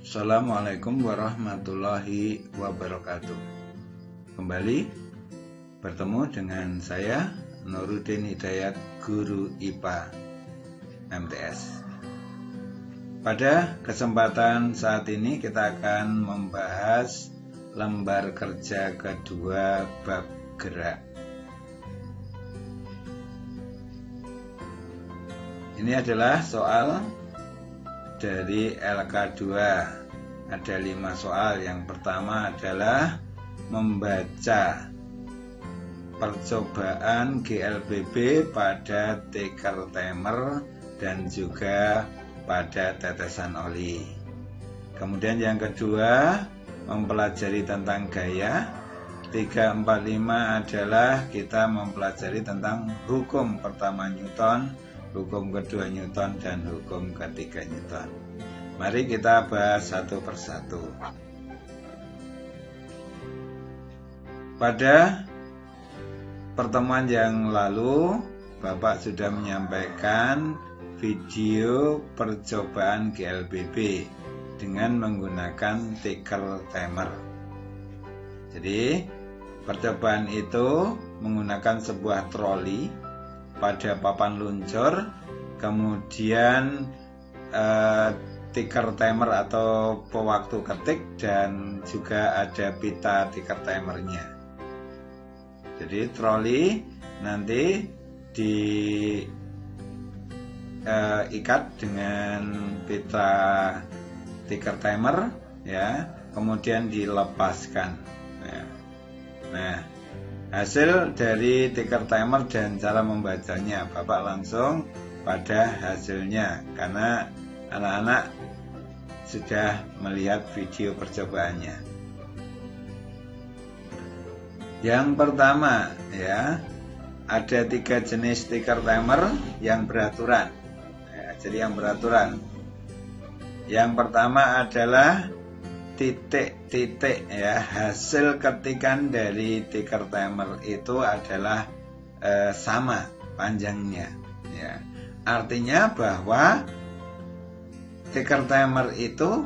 Assalamualaikum warahmatullahi wabarakatuh. Kembali bertemu dengan saya Nuruddin Hidayat, guru IPA MTS. Pada kesempatan saat ini kita akan membahas lembar kerja kedua bab gerak. Ini adalah soal dari LK2. Ada 5 soal. Yang pertama adalah membaca percobaan GLBB pada tikar timer dan juga pada tetesan oli. Kemudian yang kedua, mempelajari tentang gaya. 3, 4, 5 adalah kita mempelajari tentang hukum pertama Newton, hukum kedua Newton, dan hukum ketiga Newton. Mari kita bahas satu persatu. Pada pertemuan yang lalu, Bapak sudah menyampaikan video percobaan GLBB dengan menggunakan tikar timer. Jadi, percobaan itu menggunakan sebuah troli pada papan luncur, kemudian tikar timer atau pewaktu ketik, dan juga ada pita tikar timernya. Jadi troli nanti diikat dengan pita tikar timer, ya, kemudian dilepaskan. Nah, hasil dari tikar timer dan cara membacanya, Bapak langsung pada hasilnya karena anak-anak sudah melihat video percobaannya. Yang pertama, ya, ada 3 jenis tikar timer yang beraturan. Ya, jadi yang beraturan. Yang pertama adalah titik-titik, ya, hasil ketikan dari tikar timer itu adalah sama panjangnya, ya. Artinya bahwa tikar timer itu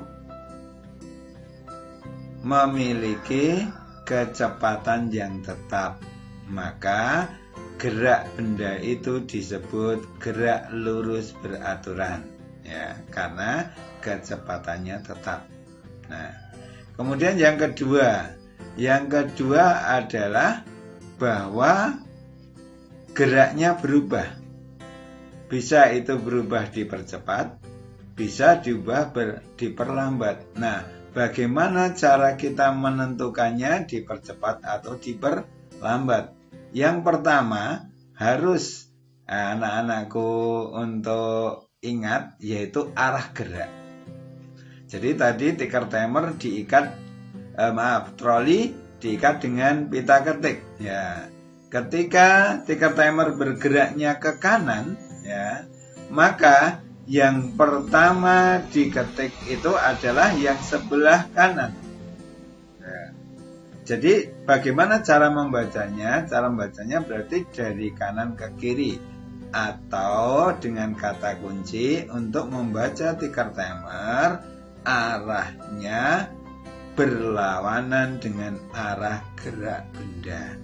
memiliki kecepatan yang tetap, maka gerak benda itu disebut gerak lurus beraturan, ya, karena kecepatannya tetap. Nah, kemudian yang kedua adalah bahwa geraknya berubah. Bisa itu berubah dipercepat, bisa diubah diperlambat. Nah, bagaimana cara kita menentukannya dipercepat atau diperlambat? Yang pertama harus anak-anakku untuk ingat, yaitu arah gerak. Jadi tadi tikar timer troli diikat dengan pita ketik, ya. Ketika tikar timer bergeraknya ke kanan, ya, maka yang pertama diketik itu adalah yang sebelah kanan. Ya. Jadi bagaimana cara membacanya? Cara membacanya berarti dari kanan ke kiri, atau dengan kata kunci untuk membaca tikar timer, arahnya berlawanan dengan arah gerak benda.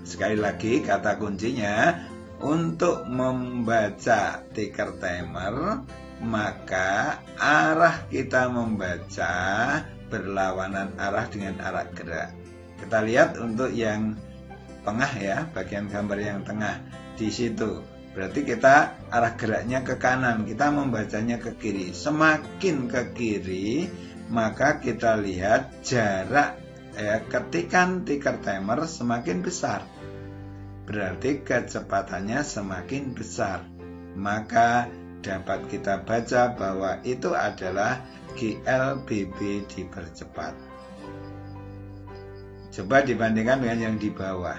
Sekali lagi kata kuncinya, untuk membaca tikar timer, maka arah kita membaca berlawanan arah dengan arah gerak. Kita lihat untuk yang tengah, ya, bagian gambar yang tengah. Di situ berarti kita arah geraknya ke kanan, kita membacanya ke kiri. Semakin ke kiri, maka kita lihat jarak, ya, ketikan tikar timer semakin besar. Berarti kecepatannya semakin besar. Maka dapat kita baca bahwa itu adalah GLBB dipercepat. Coba dibandingkan dengan yang di bawah.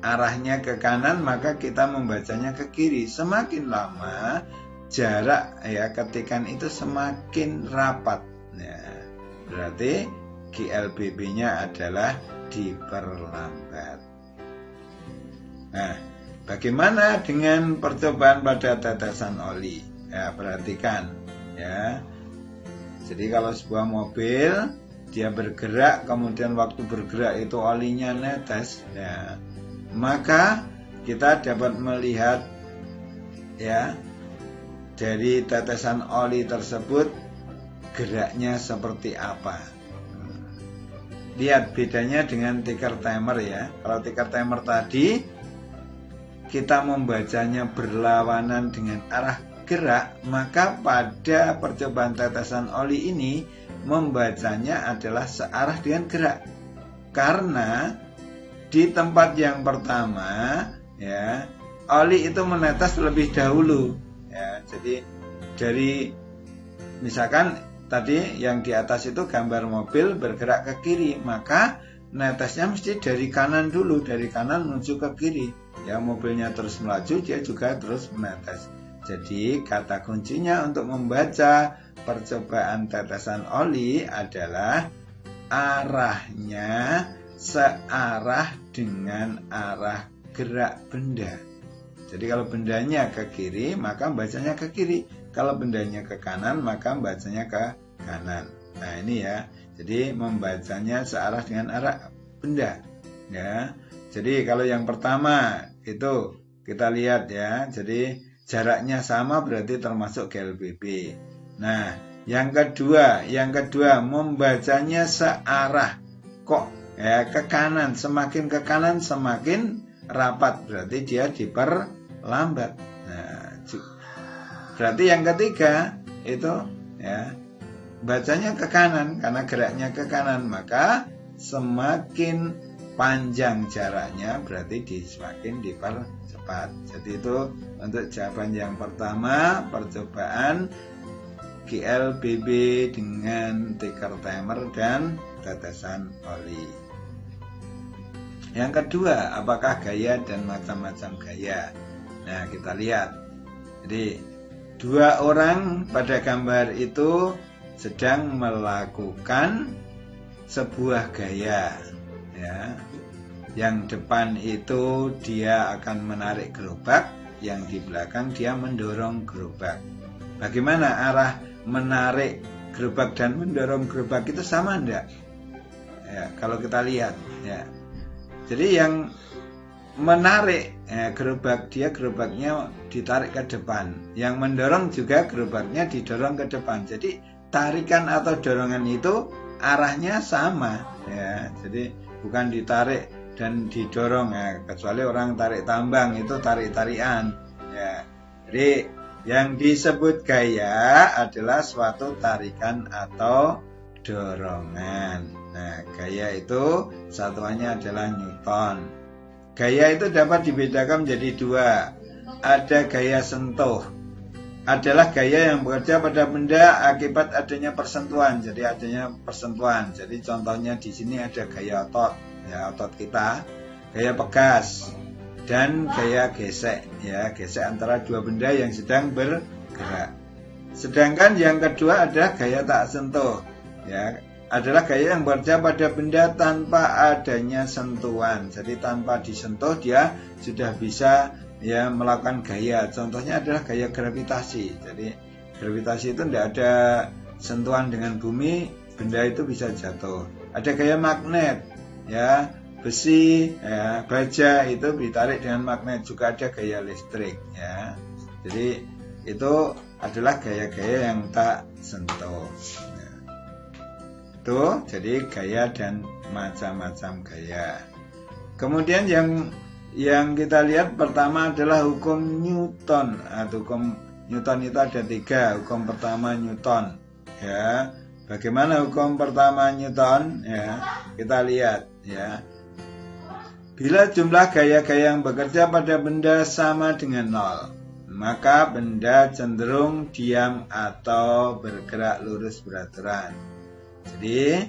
Arahnya ke kanan, maka kita membacanya ke kiri. Semakin lama jarak, ya, ketikan itu semakin rapat. Nah, berarti GLBB-nya adalah diperlambat. Nah, bagaimana dengan percobaan pada tetesan oli? Ya, perhatikan, ya. Jadi kalau sebuah mobil dia bergerak, kemudian waktu bergerak itu olinya netes, ya, maka kita dapat melihat ya dari tetesan oli tersebut geraknya seperti apa. Lihat bedanya dengan ticker timer ya. Kalau ticker timer tadi kita membacanya berlawanan dengan arah gerak, maka pada percobaan tetesan oli ini membacanya adalah searah dengan gerak. Karena di tempat yang pertama ya, oli itu menetes lebih dahulu ya. Jadi dari misalkan tadi yang di atas itu gambar mobil bergerak ke kiri, maka netesnya mesti dari kanan dulu, dari kanan menuju ke kiri. Ya, mobilnya terus melaju, dia juga terus menetes. Jadi kata kuncinya untuk membaca percobaan tetesan oli adalah arahnya searah dengan arah gerak benda. Jadi kalau bendanya ke kiri, maka bacanya ke kiri. Kalau bendanya ke kanan, maka bacanya ke kanan. Nah ini ya, jadi membacanya searah dengan arah benda. Ya, jadi kalau yang pertama itu kita lihat ya, jadi jaraknya sama berarti termasuk GLBB. Nah, yang kedua membacanya searah kok ya ke kanan, semakin ke kanan semakin rapat, berarti dia diperlambat. Nah, berarti yang ketiga itu ya bacanya ke kanan karena geraknya ke kanan, maka semakin panjang jaraknya berarti semakin dipercepat. Jadi itu untuk jawaban yang pertama, percobaan GLBB dengan ticker timer dan tetesan oli. Yang kedua, apakah gaya dan macam-macam gaya? Nah, kita lihat. Jadi, dua orang pada gambar itu sedang melakukan sebuah gaya. Ya. Yang depan itu dia akan menarik gerobak, yang di belakang dia mendorong gerobak. Bagaimana arah menarik gerobak dan mendorong gerobak itu sama enggak? Ya, kalau kita lihat ya. Jadi yang menarik gerobak, dia gerobaknya ditarik ke depan. Yang mendorong juga gerobaknya didorong ke depan. Jadi tarikan atau dorongan itu arahnya sama ya. Jadi bukan ditarik dan didorong ya, kecuali orang tarik tambang itu tarik-tarian ya. Jadi yang disebut gaya adalah suatu tarikan atau dorongan. Nah, gaya itu satuannya adalah Newton. Gaya itu dapat dibedakan menjadi dua. Ada gaya sentuh, adalah gaya yang bekerja pada benda akibat adanya persentuhan. Jadi adanya persentuhan. Jadi contohnya di sini ada gaya otot, ya otot kita, gaya pegas, dan gaya gesek, ya gesek antara dua benda yang sedang bergerak. Sedangkan yang kedua adalah gaya tak sentuh, ya adalah gaya yang bekerja pada benda tanpa adanya sentuhan. Jadi tanpa disentuh dia sudah bisa ya melakukan gaya. Contohnya adalah gaya gravitasi. Jadi gravitasi itu tidak ada sentuhan dengan bumi, benda itu bisa jatuh. Ada gaya magnet, ya besi, ya baja itu ditarik dengan magnet. Juga ada gaya listrik, ya. Jadi itu adalah gaya-gaya yang tak sentuh. Itu jadi gaya dan macam-macam gaya. Kemudian yang kita lihat pertama adalah hukum Newton. Hukum Newton itu ada tiga. Hukum pertama Newton, ya. Bagaimana hukum pertama Newton? Ya, kita lihat, ya. Bila jumlah gaya-gaya yang bekerja pada benda sama dengan 0, maka benda cenderung diam atau bergerak lurus beraturan. Jadi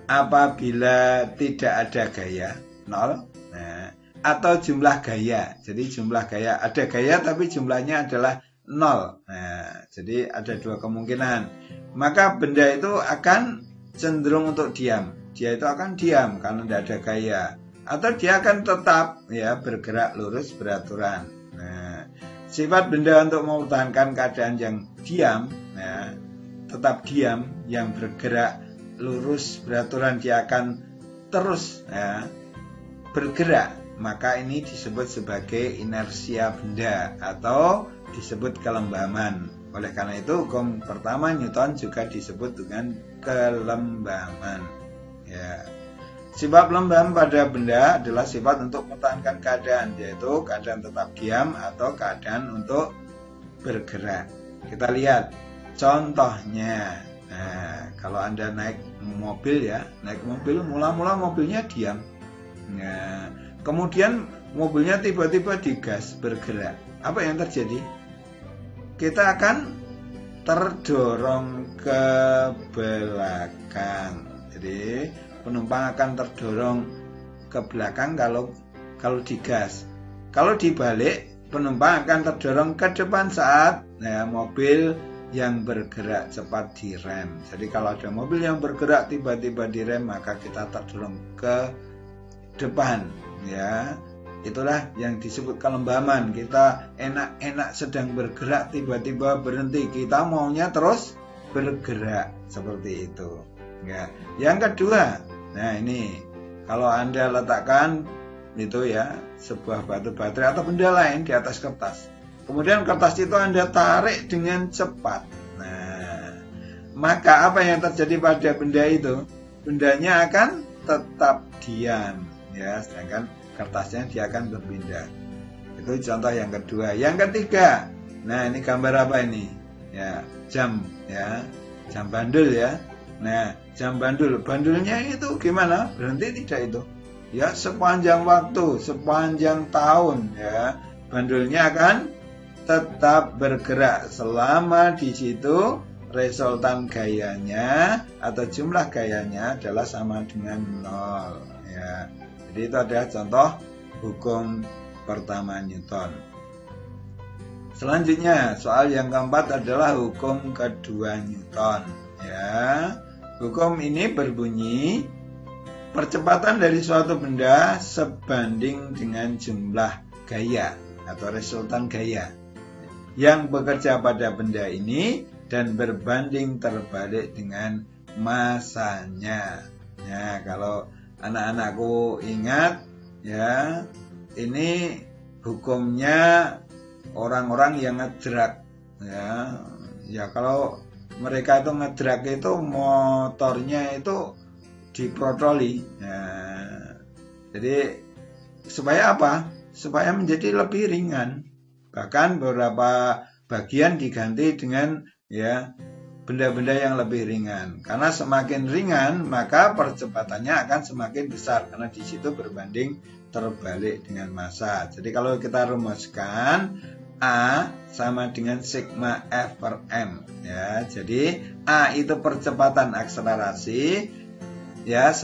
apabila tidak ada gaya 0, nah, atau jumlah gaya, jadi jumlah gaya ada gaya tapi jumlahnya adalah 0. Nah, jadi ada dua kemungkinan. Maka benda itu akan cenderung untuk diam. Dia itu akan diam karena tidak ada gaya, atau dia akan tetap ya bergerak lurus beraturan. Nah, sifat benda untuk mempertahankan keadaan yang diam, nah, tetap diam, yang bergerak lurus beraturan dia akan terus ya, bergerak, maka ini disebut sebagai inersia benda atau disebut kelembaman. Oleh karena itu hukum pertama Newton juga disebut dengan kelembaman. Ya. Sifat lembam pada benda adalah sifat untuk mempertahankan keadaan, yaitu keadaan tetap diam atau keadaan untuk bergerak. Kita lihat contohnya. Nah, kalau Anda naik mobil ya, naik mobil mula-mula mobilnya diam. Nah, kemudian mobilnya tiba-tiba digas bergerak. Apa yang terjadi? Kita akan terdorong ke belakang. Jadi penumpang akan terdorong ke belakang kalau digas. Kalau dibalik, penumpang akan terdorong ke depan saat mobil yang bergerak cepat direm. Jadi kalau ada mobil yang bergerak tiba-tiba direm, maka kita terdorong ke depan. Ya, itulah yang disebut kelembaman. Kita enak-enak sedang bergerak tiba-tiba berhenti. Kita maunya terus bergerak seperti itu. Ya. Yang kedua, nah ini kalau Anda letakkan itu ya sebuah batu baterai atau benda lain di atas kertas, kemudian kertas itu Anda tarik dengan cepat. Nah, maka apa yang terjadi pada benda itu? Bendanya akan tetap diam ya, sedangkan kertasnya dia akan berpindah. Itu contoh yang kedua. Yang ketiga, nah ini gambar apa ini? Ya, jam ya, jam bandul ya. Nah, jam bandul, bandulnya itu gimana? Berhenti tidak itu? Ya, sepanjang waktu, sepanjang tahun ya, bandulnya akan tetap bergerak selama di situ resultan gayanya atau jumlah gayanya adalah sama dengan 0 ya. Jadi itu adalah contoh hukum pertama Newton. Selanjutnya, soal yang keempat adalah hukum kedua Newton ya. Hukum ini berbunyi percepatan dari suatu benda sebanding dengan jumlah gaya atau resultan gaya yang bekerja pada benda ini dan berbanding terbalik dengan masanya. Ya, kalau anak-anakku ingat ya, ini hukumnya orang-orang yang ngedrak ya. Ya, kalau mereka itu ngedrak itu motornya itu diprotroli ya. Jadi supaya apa? Supaya menjadi lebih ringan. Bahkan beberapa bagian diganti dengan ya benda-benda yang lebih ringan. Karena semakin ringan maka percepatannya akan semakin besar karena di situ berbanding terbalik dengan massa. Jadi kalau kita rumuskan A sama dengan sigma F per M ya. Jadi A itu percepatan akselerasi ya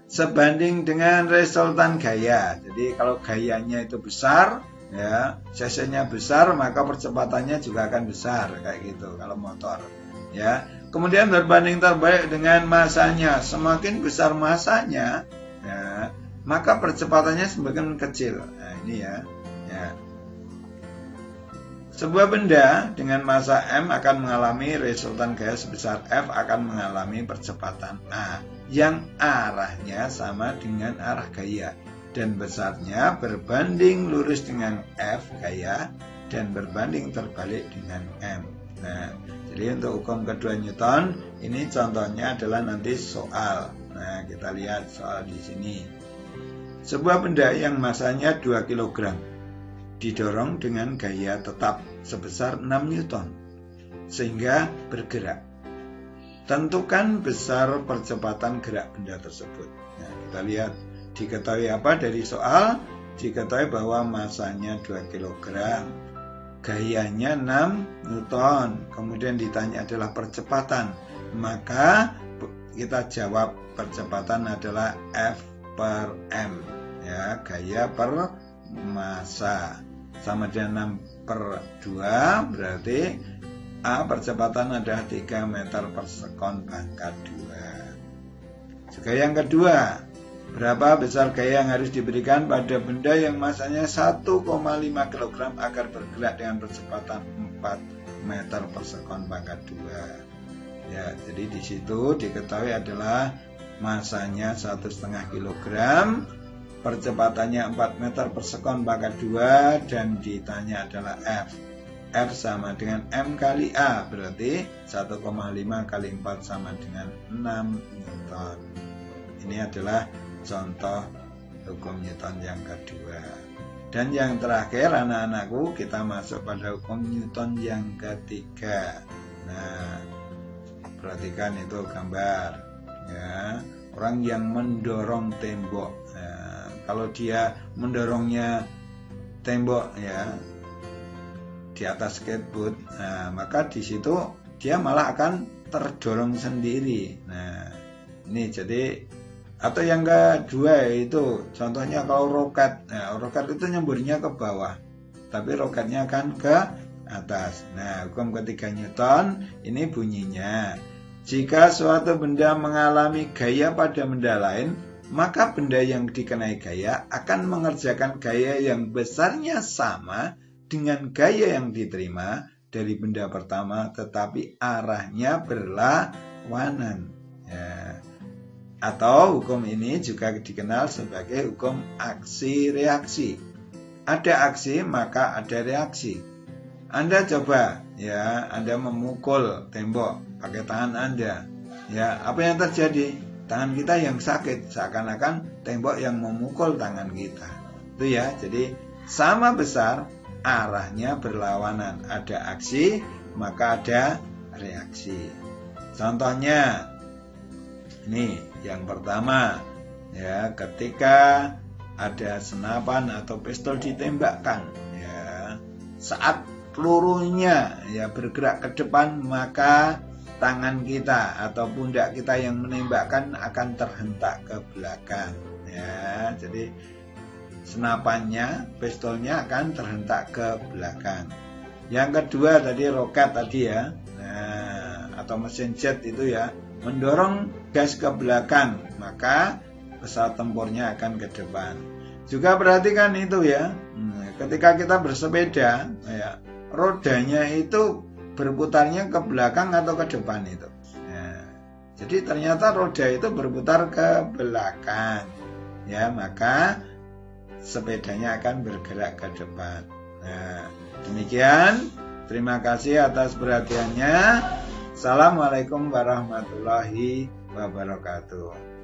sebanding dengan resultan gaya. Jadi kalau gayanya itu besar ya, cc-nya besar, maka percepatannya juga akan besar kayak gitu kalau motor ya. Kemudian berbanding terbalik dengan masanya. Semakin besar masanya ya, maka percepatannya semakin kecil. Nah, ini ya. Sebuah benda dengan massa M akan mengalami resultan gaya sebesar F akan mengalami percepatan A yang arahnya sama dengan arah gaya dan besarnya berbanding lurus dengan F gaya dan berbanding terbalik dengan M. Nah, jadi untuk hukum kedua Newton ini contohnya adalah nanti soal. Nah, kita lihat soal di sini. Sebuah benda yang massanya 2 kg didorong dengan gaya tetap sebesar 6 Newton sehingga bergerak. Tentukan besar percepatan gerak benda tersebut. Nah, kita lihat diketahui apa dari soal? Diketahui bahwa masanya 2 kg, gayanya 6 Newton. Kemudian ditanya adalah percepatan. Maka kita jawab percepatan adalah F per M ya, gaya per massa sama dengan 6 per 2 berarti A percepatan adalah 3 meter per sekon pangkat 2. Juga yang kedua, berapa besar gaya yang harus diberikan pada benda yang massanya 1,5 kg agar bergerak dengan percepatan 4 meter per sekon pangkat 2. Ya, jadi di situ diketahui adalah masanya 1,5 kilogram, percepatannya 4 meter per sekon pangkat 2, dan ditanya adalah F. F sama dengan M kali A, berarti 1,5 kali 4 sama dengan 6 Newton. Ini adalah contoh hukum Newton yang kedua. Dan yang terakhir anak-anakku, kita masuk pada hukum Newton yang ketiga. Nah, perhatikan itu gambar, ya, orang yang mendorong tembok. Nah, kalau dia mendorongnya tembok, ya, di atas skateboard, nah, maka di situ dia malah akan terdorong sendiri. Nah, ini jadi, atau yang kedua itu contohnya kalau roket. Nah, roket itu nyemburnya ke bawah, tapi roketnya akan ke atas. Nah, hukum ketiga Newton ini bunyinya, jika suatu benda mengalami gaya pada benda lain, maka benda yang dikenai gaya akan mengerjakan gaya yang besarnya sama dengan gaya yang diterima dari benda pertama, tetapi arahnya berlawanan. Ya. Atau hukum ini juga dikenal sebagai hukum aksi-reaksi. Ada aksi, maka ada reaksi. Anda coba, ya, Anda memukul tembok pakai tangan Anda. Ya, apa yang terjadi? Tangan kita yang sakit, seakan-akan tembok yang memukul tangan kita. Itu ya, jadi sama besar, arahnya berlawanan. Ada aksi, maka ada reaksi. Contohnya, ini yang pertama, ya, ketika ada senapan atau pistol ditembakkan, ya, saat pelurunya, ya, bergerak ke depan, maka tangan kita atau pundak kita yang menembakkan akan terhentak ke belakang. Ya, jadi senapannya, pistolnya akan terhentak ke belakang. Yang kedua tadi roket tadi, ya, nah, atau mesin jet itu, ya, mendorong gas ke belakang, maka pesawat tempurnya akan ke depan. Juga perhatikan itu, ya, ketika kita bersepeda, ya, rodanya itu berputarnya ke belakang atau ke depan itu. Nah, jadi ternyata roda itu berputar ke belakang, ya, maka sepedanya akan bergerak ke depan. Nah, demikian. Terima kasih atas perhatiannya. Assalamualaikum warahmatullahi wabarakatuh.